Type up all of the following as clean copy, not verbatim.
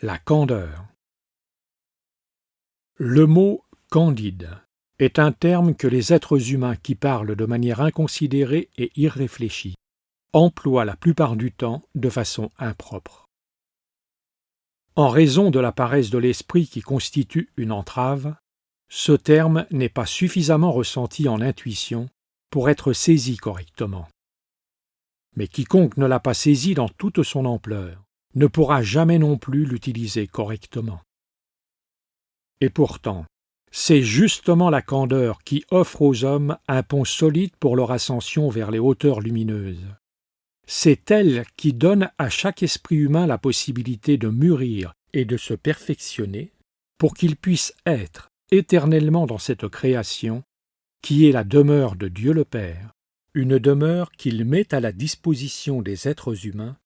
La candeur. Le mot « candide » est un terme que les êtres humains qui parlent de manière inconsidérée et irréfléchie emploient la plupart du temps de façon impropre. En raison de la paresse de l'esprit qui constitue une entrave, ce terme n'est pas suffisamment ressenti en intuition pour être saisi correctement. Mais quiconque ne l'a pas saisi dans toute son ampleur ne pourra jamais non plus l'utiliser correctement. Et pourtant, c'est justement la candeur qui offre aux hommes un pont solide pour leur ascension vers les hauteurs lumineuses. C'est elle qui donne à chaque esprit humain la possibilité de mûrir et de se perfectionner pour qu'il puisse être éternellement dans cette création qui est la demeure de Dieu le Père, une demeure qu'il met à la disposition des êtres humains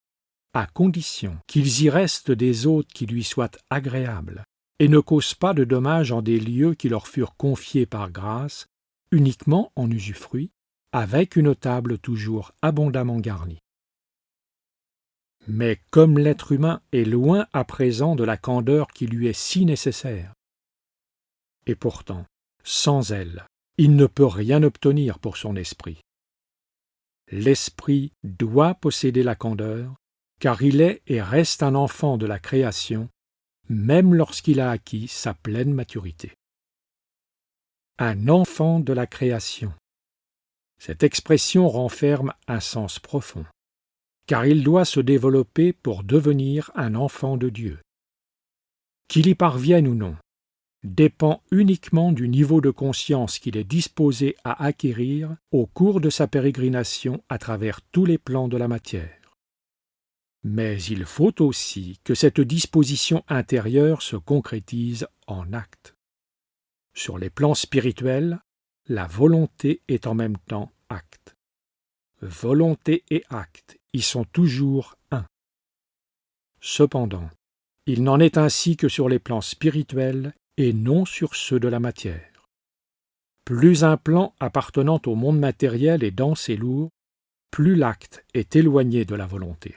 à condition qu'ils y restent des hôtes qui lui soient agréables et ne causent pas de dommages en des lieux qui leur furent confiés par grâce, uniquement en usufruit, avec une table toujours abondamment garnie. Mais comme l'être humain est loin à présent de la candeur qui lui est si nécessaire, et pourtant, sans elle, il ne peut rien obtenir pour son esprit. L'esprit doit posséder la candeur, car il est et reste un enfant de la création, même lorsqu'il a acquis sa pleine maturité. Un enfant de la création. Cette expression renferme un sens profond, car il doit se développer pour devenir un enfant de Dieu. Qu'il y parvienne ou non, dépend uniquement du niveau de conscience qu'il est disposé à acquérir au cours de sa pérégrination à travers tous les plans de la matière. Mais il faut aussi que cette disposition intérieure se concrétise en actes. Sur les plans spirituels, la volonté est en même temps acte. Volonté et acte y sont toujours un. Cependant, il n'en est ainsi que sur les plans spirituels et non sur ceux de la matière. Plus un plan appartenant au monde matériel est dense et lourd, plus l'acte est éloigné de la volonté.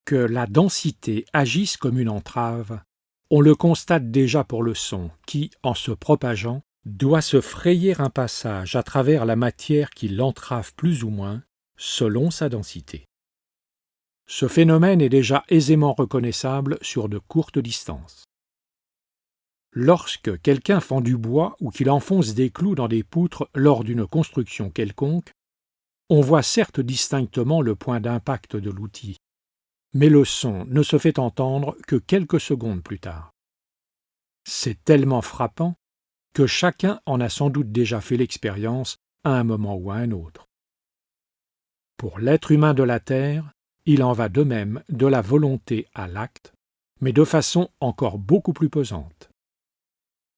Que la densité agisse comme une entrave, on le constate déjà pour le son qui, en se propageant, doit se frayer un passage à travers la matière qui l'entrave plus ou moins, selon sa densité. Ce phénomène est déjà aisément reconnaissable sur de courtes distances. Lorsque quelqu'un fend du bois ou qu'il enfonce des clous dans des poutres lors d'une construction quelconque, on voit certes distinctement le point d'impact de l'outil, mais le son ne se fait entendre que quelques secondes plus tard. C'est tellement frappant que chacun en a sans doute déjà fait l'expérience à un moment ou à un autre. Pour l'être humain de la Terre, il en va de même de la volonté à l'acte, mais de façon encore beaucoup plus pesante.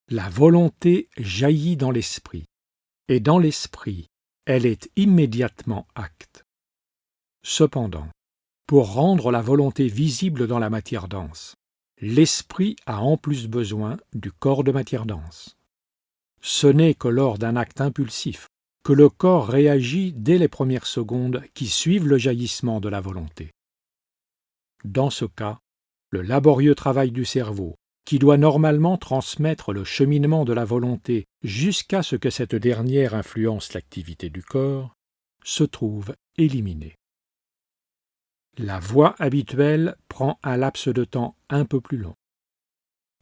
La volonté jaillit dans l'esprit, et dans l'esprit, elle est immédiatement acte. Cependant, pour rendre la volonté visible dans la matière dense, l'esprit a en plus besoin du corps de matière dense. Ce n'est que lors d'un acte impulsif que le corps réagit dès les premières secondes qui suivent le jaillissement de la volonté. Dans ce cas, le laborieux travail du cerveau, qui doit normalement transmettre le cheminement de la volonté jusqu'à ce que cette dernière influence l'activité du corps, se trouve éliminé. La voie habituelle prend un laps de temps un peu plus long.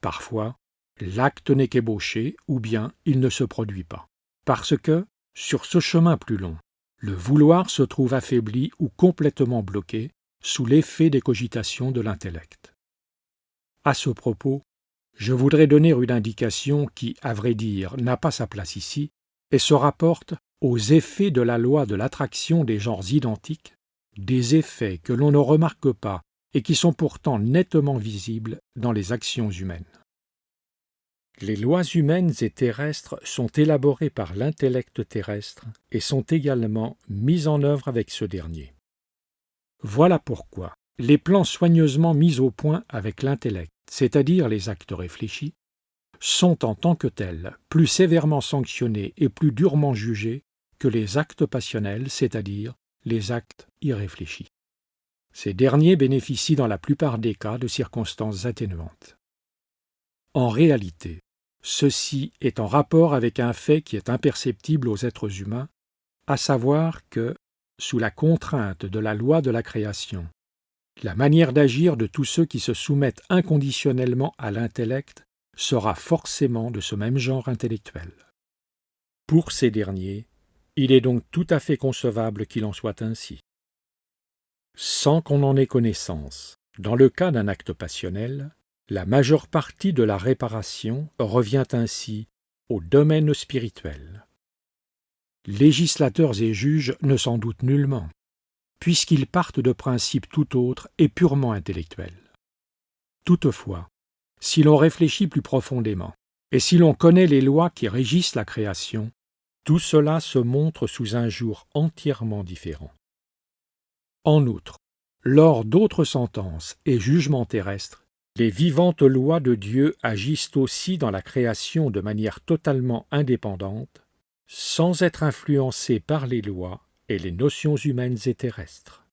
Parfois, l'acte n'est qu'ébauché ou bien il ne se produit pas, parce que, sur ce chemin plus long, le vouloir se trouve affaibli ou complètement bloqué sous l'effet des cogitations de l'intellect. À ce propos, je voudrais donner une indication qui, à vrai dire, n'a pas sa place ici, et se rapporte aux effets de la loi de l'attraction des genres identiques, des effets que l'on ne remarque pas et qui sont pourtant nettement visibles dans les actions humaines. Les lois humaines et terrestres sont élaborées par l'intellect terrestre et sont également mises en œuvre avec ce dernier. Voilà pourquoi les plans soigneusement mis au point avec l'intellect, c'est-à-dire les actes réfléchis, sont en tant que tels plus sévèrement sanctionnés et plus durement jugés que les actes passionnels, c'est-à-dire les actes irréfléchis. Ces derniers bénéficient dans la plupart des cas de circonstances atténuantes. En réalité, ceci est en rapport avec un fait qui est imperceptible aux êtres humains, à savoir que, sous la contrainte de la loi de la création, la manière d'agir de tous ceux qui se soumettent inconditionnellement à l'intellect sera forcément de ce même genre intellectuel. Pour ces derniers, il est donc tout à fait concevable qu'il en soit ainsi. Sans qu'on en ait connaissance, dans le cas d'un acte passionnel, la majeure partie de la réparation revient ainsi au domaine spirituel. Législateurs et juges ne s'en doutent nullement, puisqu'ils partent de principes tout autres et purement intellectuels. Toutefois, si l'on réfléchit plus profondément, et si l'on connaît les lois qui régissent la création, tout cela se montre sous un jour entièrement différent. En outre, lors d'autres sentences et jugements terrestres, les vivantes lois de Dieu agissent aussi dans la création de manière totalement indépendante, sans être influencées par les lois et les notions humaines et terrestres.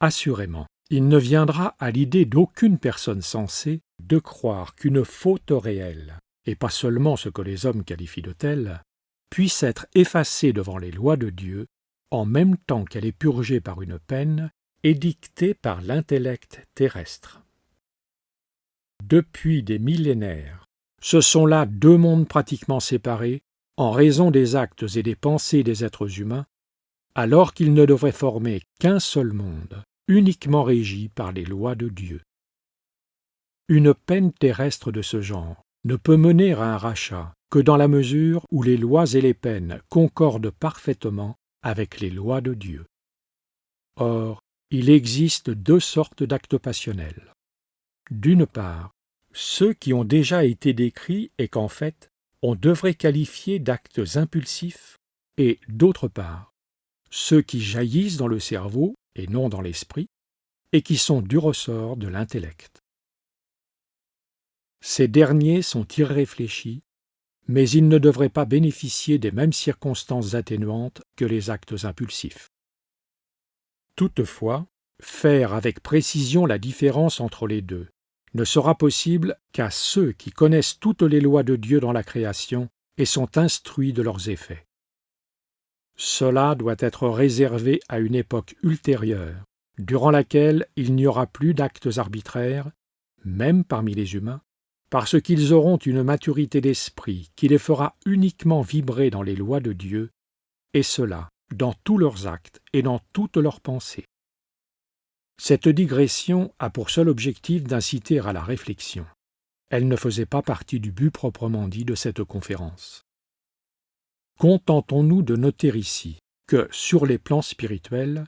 Assurément, il ne viendra à l'idée d'aucune personne sensée de croire qu'une faute réelle, et pas seulement ce que les hommes qualifient de telle, puisse être effacée devant les lois de Dieu en même temps qu'elle est purgée par une peine édictée par l'intellect terrestre. Depuis des millénaires, ce sont là deux mondes pratiquement séparés en raison des actes et des pensées des êtres humains, alors qu'ils ne devraient former qu'un seul monde, uniquement régi par les lois de Dieu. Une peine terrestre de ce genre ne peut mener à un rachat que dans la mesure où les lois et les peines concordent parfaitement avec les lois de Dieu. Or, il existe deux sortes d'actes passionnels. D'une part, ceux qui ont déjà été décrits et qu'en fait, on devrait qualifier d'actes impulsifs, et d'autre part, ceux qui jaillissent dans le cerveau et non dans l'esprit, et qui sont du ressort de l'intellect. Ces derniers sont irréfléchis, mais ils ne devraient pas bénéficier des mêmes circonstances atténuantes que les actes impulsifs. Toutefois, faire avec précision la différence entre les deux ne sera possible qu'à ceux qui connaissent toutes les lois de Dieu dans la création et sont instruits de leurs effets. Cela doit être réservé à une époque ultérieure, durant laquelle il n'y aura plus d'actes arbitraires, même parmi les humains, parce qu'ils auront une maturité d'esprit qui les fera uniquement vibrer dans les lois de Dieu, et cela dans tous leurs actes et dans toutes leurs pensées. Cette digression a pour seul objectif d'inciter à la réflexion. Elle ne faisait pas partie du but proprement dit de cette conférence. Contentons-nous de noter ici que, sur les plans spirituels,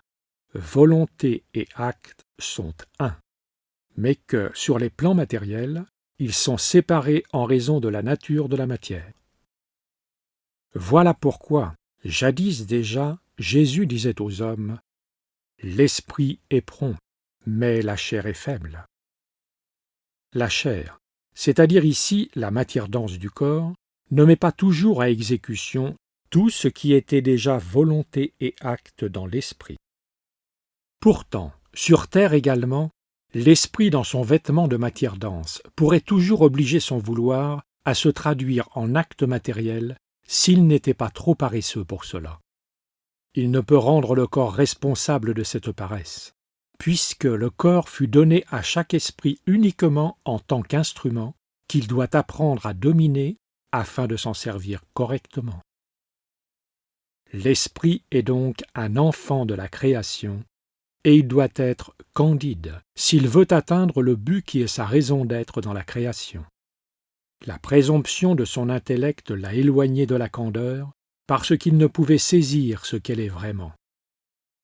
volonté et acte sont un, mais que, sur les plans matériels, ils sont séparés en raison de la nature de la matière. Voilà pourquoi, jadis déjà, Jésus disait aux hommes « L'esprit est prompt, mais la chair est faible. » La chair, c'est-à-dire ici la matière dense du corps, ne met pas toujours à exécution tout ce qui était déjà volonté et acte dans l'esprit. Pourtant, sur terre également, l'esprit dans son vêtement de matière dense pourrait toujours obliger son vouloir à se traduire en acte matériel s'il n'était pas trop paresseux pour cela. Il ne peut rendre le corps responsable de cette paresse, puisque le corps fut donné à chaque esprit uniquement en tant qu'instrument qu'il doit apprendre à dominer afin de s'en servir correctement. L'esprit est donc un enfant de la création, et il doit être candide s'il veut atteindre le but qui est sa raison d'être dans la création. La présomption de son intellect l'a éloigné de la candeur parce qu'il ne pouvait saisir ce qu'elle est vraiment.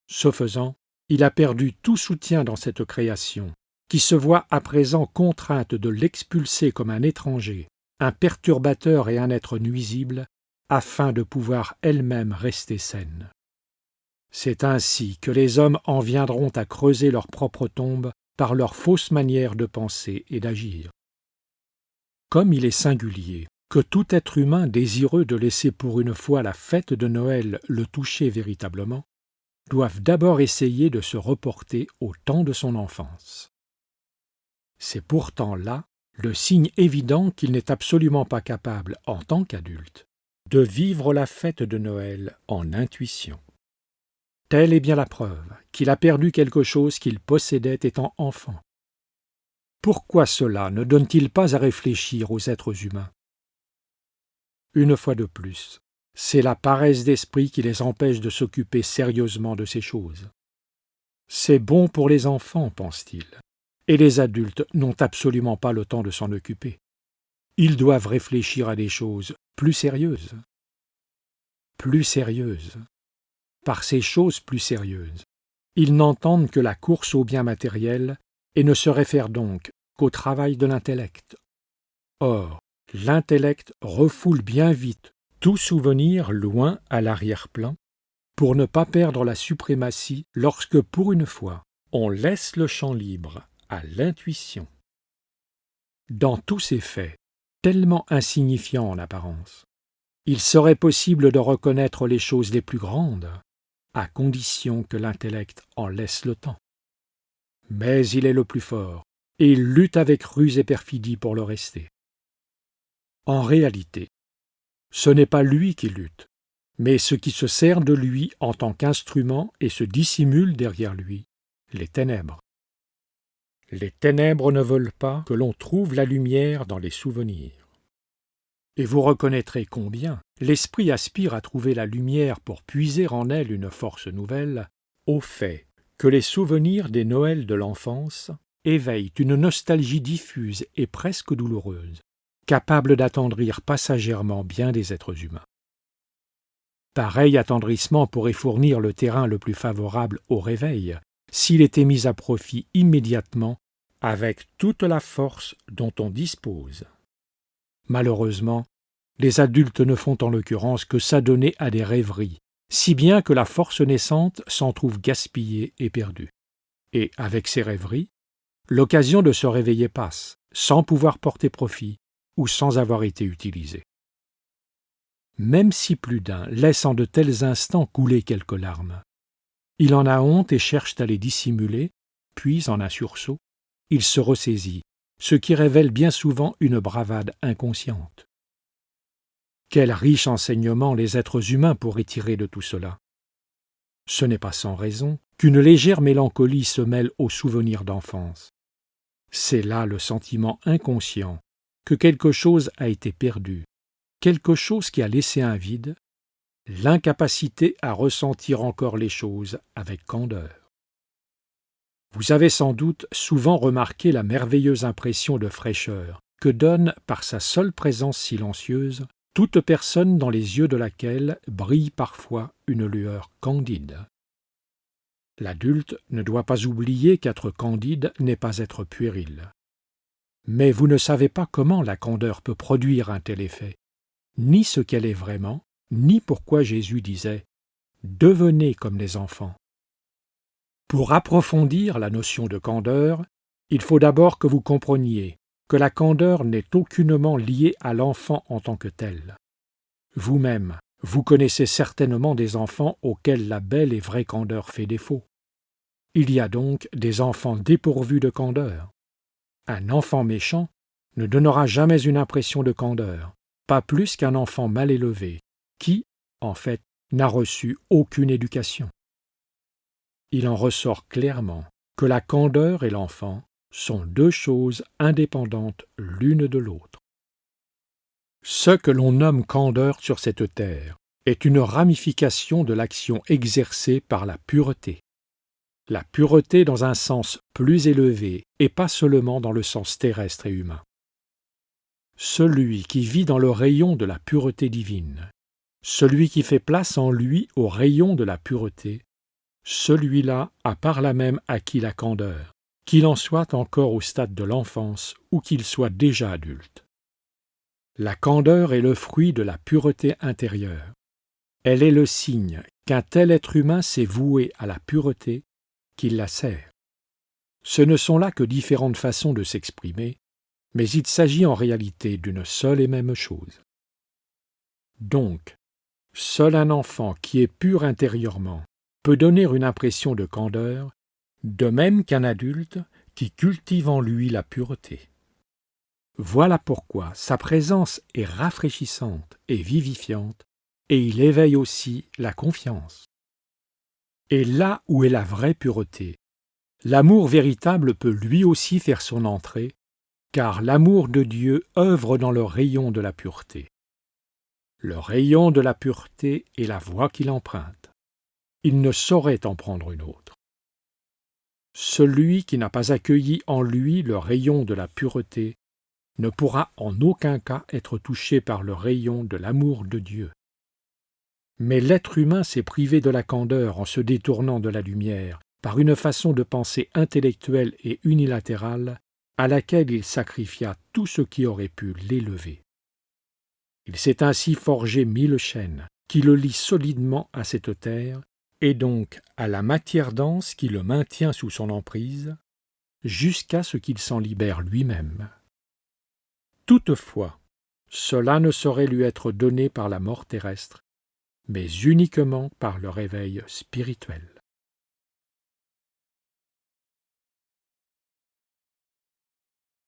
Ce faisant, il a perdu tout soutien dans cette création, qui se voit à présent contrainte de l'expulser comme un étranger, un perturbateur et un être nuisible, afin de pouvoir elle-même rester saine. C'est ainsi que les hommes en viendront à creuser leur propre tombe par leur fausse manière de penser et d'agir. Comme il est singulier que tout être humain désireux de laisser pour une fois la fête de Noël le toucher véritablement, doivent d'abord essayer de se reporter au temps de son enfance. C'est pourtant là le signe évident qu'il n'est absolument pas capable, en tant qu'adulte, de vivre la fête de Noël en intuition. Telle est bien la preuve qu'il a perdu quelque chose qu'il possédait étant enfant. Pourquoi cela ne donne-t-il pas à réfléchir aux êtres humains? Une fois de plus, c'est la paresse d'esprit qui les empêche de s'occuper sérieusement de ces choses. C'est bon pour les enfants, pense-t-il, et les adultes n'ont absolument pas le temps de s'en occuper. Ils doivent réfléchir à des choses plus sérieuses. Plus sérieuses. Par ces choses plus sérieuses, ils n'entendent que la course aux biens matériels et ne se réfèrent donc qu'au travail de l'intellect. Or, l'intellect refoule bien vite tout souvenir loin à l'arrière-plan pour ne pas perdre la suprématie lorsque, pour une fois, on laisse le champ libre à l'intuition. Dans tous ces faits, tellement insignifiants en apparence, il serait possible de reconnaître les choses les plus grandes, à condition que l'intellect en laisse le temps. Mais il est le plus fort, et il lutte avec ruse et perfidie pour le rester. En réalité, ce n'est pas lui qui lutte, mais ce qui se sert de lui en tant qu'instrument et se dissimule derrière lui, les ténèbres. Les ténèbres ne veulent pas que l'on trouve la lumière dans les souvenirs. Et vous reconnaîtrez combien l'esprit aspire à trouver la lumière pour puiser en elle une force nouvelle, au fait que les souvenirs des Noëls de l'enfance éveillent une nostalgie diffuse et presque douloureuse, capable d'attendrir passagèrement bien des êtres humains. Pareil attendrissement pourrait fournir le terrain le plus favorable au réveil, s'il était mis à profit immédiatement avec toute la force dont on dispose. Malheureusement, les adultes ne font en l'occurrence que s'adonner à des rêveries, si bien que la force naissante s'en trouve gaspillée et perdue. Et avec ces rêveries, l'occasion de se réveiller passe, sans pouvoir porter profit ou sans avoir été utilisée. Même si plus d'un laisse en de tels instants couler quelques larmes, il en a honte et cherche à les dissimuler, puis, en un sursaut, il se ressaisit, ce qui révèle bien souvent une bravade inconsciente. Quel riche enseignement les êtres humains pourraient tirer de tout cela! Ce n'est pas sans raison qu'une légère mélancolie se mêle aux souvenirs d'enfance. C'est là le sentiment inconscient que quelque chose a été perdu, quelque chose qui a laissé un vide, l'incapacité à ressentir encore les choses avec candeur. Vous avez sans doute souvent remarqué la merveilleuse impression de fraîcheur que donne, par sa seule présence silencieuse, toute personne dans les yeux de laquelle brille parfois une lueur candide. L'adulte ne doit pas oublier qu'être candide n'est pas être puéril. Mais vous ne savez pas comment la candeur peut produire un tel effet, ni ce qu'elle est vraiment, ni pourquoi Jésus disait « Devenez comme les enfants ». Pour approfondir la notion de candeur, il faut d'abord que vous compreniez que la candeur n'est aucunement liée à l'enfant en tant que tel. Vous-même, vous connaissez certainement des enfants auxquels la belle et vraie candeur fait défaut. Il y a donc des enfants dépourvus de candeur. Un enfant méchant ne donnera jamais une impression de candeur, pas plus qu'un enfant mal élevé, qui, en fait, n'a reçu aucune éducation. Il en ressort clairement que la candeur et l'enfant sont deux choses indépendantes l'une de l'autre. Ce que l'on nomme candeur sur cette terre est une ramification de l'action exercée par la pureté. La pureté dans un sens plus élevé et pas seulement dans le sens terrestre et humain. Celui qui vit dans le rayon de la pureté divine, celui qui fait place en lui au rayon de la pureté, celui-là a par là même acquis la candeur, qu'il en soit encore au stade de l'enfance ou qu'il soit déjà adulte. La candeur est le fruit de la pureté intérieure. Elle est le signe qu'un tel être humain s'est voué à la pureté, qu'il la sert. Ce ne sont là que différentes façons de s'exprimer, mais il s'agit en réalité d'une seule et même chose. Donc, seul un enfant qui est pur intérieurement peut donner une impression de candeur, de même qu'un adulte qui cultive en lui la pureté. Voilà pourquoi sa présence est rafraîchissante et vivifiante, et il éveille aussi la confiance. Et là où est la vraie pureté, l'amour véritable peut lui aussi faire son entrée, car l'amour de Dieu œuvre dans le rayon de la pureté. Le rayon de la pureté est la voie qu'il emprunte. Il ne saurait en prendre une autre. Celui qui n'a pas accueilli en lui le rayon de la pureté ne pourra en aucun cas être touché par le rayon de l'amour de Dieu. Mais l'être humain s'est privé de la candeur en se détournant de la lumière par une façon de penser intellectuelle et unilatérale à laquelle il sacrifia tout ce qui aurait pu l'élever. Il s'est ainsi forgé 1000 chaînes qui le lient solidement à cette terre et donc à la matière dense qui le maintient sous son emprise, jusqu'à ce qu'il s'en libère lui-même. Toutefois, cela ne saurait lui être donné par la mort terrestre, mais uniquement par le réveil spirituel.